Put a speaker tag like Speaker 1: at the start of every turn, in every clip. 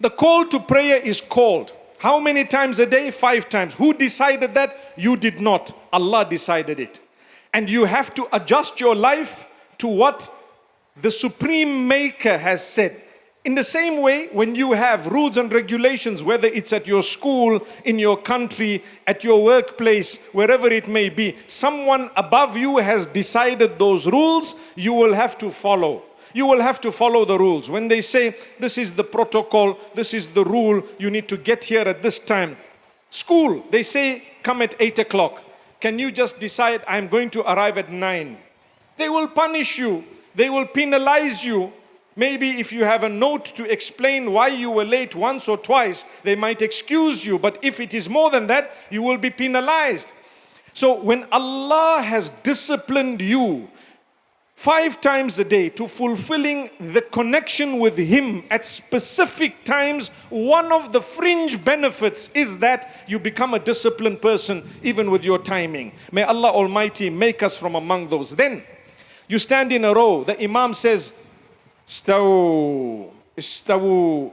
Speaker 1: The call to prayer is called. How many times a day? 5 times. Who decided that? You did not. Allah decided it. And you have to adjust your life to what the Supreme Maker has said. In the same way, when you have rules and regulations, whether it's at your school, in your country, at your workplace, wherever it may be, someone above you has decided those rules, you will have to follow. You will have to follow the rules. When they say, this is the protocol, this is the rule, you need to get here at this time. School, they say, come at 8 o'clock. Can you just decide, I'm going to arrive at 9? They will punish you. They will penalize you. Maybe if you have a note to explain why you were late once or twice, they might excuse you. But if it is more than that, you will be penalized. So when Allah has disciplined you 5 times a day to fulfilling the connection with Him at specific times, one of the fringe benefits is that you become a disciplined person even with your timing. May Allah Almighty make us from among those. Then you stand in a row. The Imam says, Stawu, istawu.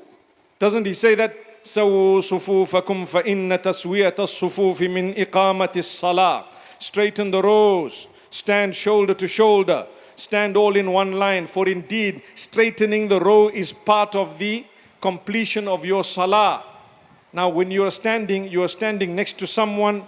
Speaker 1: Doesn't he say that? Sawu sufufakum fa inna taswiyata sufufi min iqamati salah. Straighten the rows. Stand shoulder to shoulder. Stand all in one line. For indeed, straightening the row is part of the completion of your salah. Now, when you are standing next to someone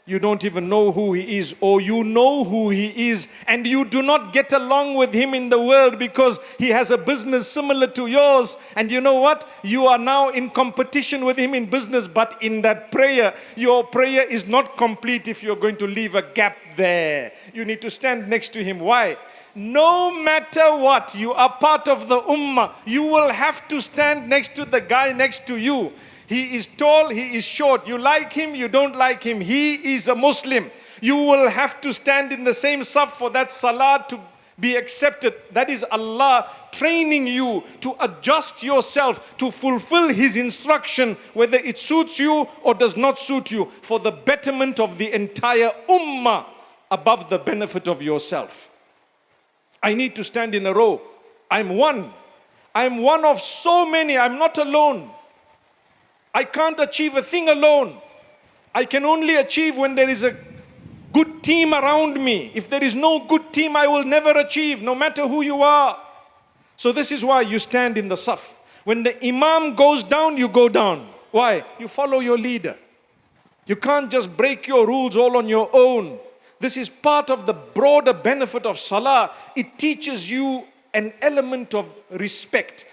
Speaker 1: you don't even know who he is, or you know who he is and you do not get along with him in the world because he has a business similar to yours, and you know what? You are now in competition with him in business, but in that prayer, your prayer is not complete if you're going to leave a gap there. You need to stand next to him. Why? No matter what, you are part of the ummah. You will have to stand next to the guy next to you. He is tall, he is short. You like him, you don't like him. He is a Muslim. You will have to stand in the same saf for that salah to be accepted. That is Allah training you to adjust yourself to fulfill His instruction, whether it suits you or does not suit you, for the betterment of the entire ummah above the benefit of yourself. I need to stand in a row. I'm one. I'm one of so many. I'm not alone. I can't achieve a thing alone. I can only achieve when there is a good team around me. If there is no good team, I will never achieve, no matter who you are. So this is why you stand in the saf. When the imam goes down, you go down. Why? You follow your leader. You can't just break your rules all on your own. This is part of the broader benefit of salah. It teaches you an element of respect.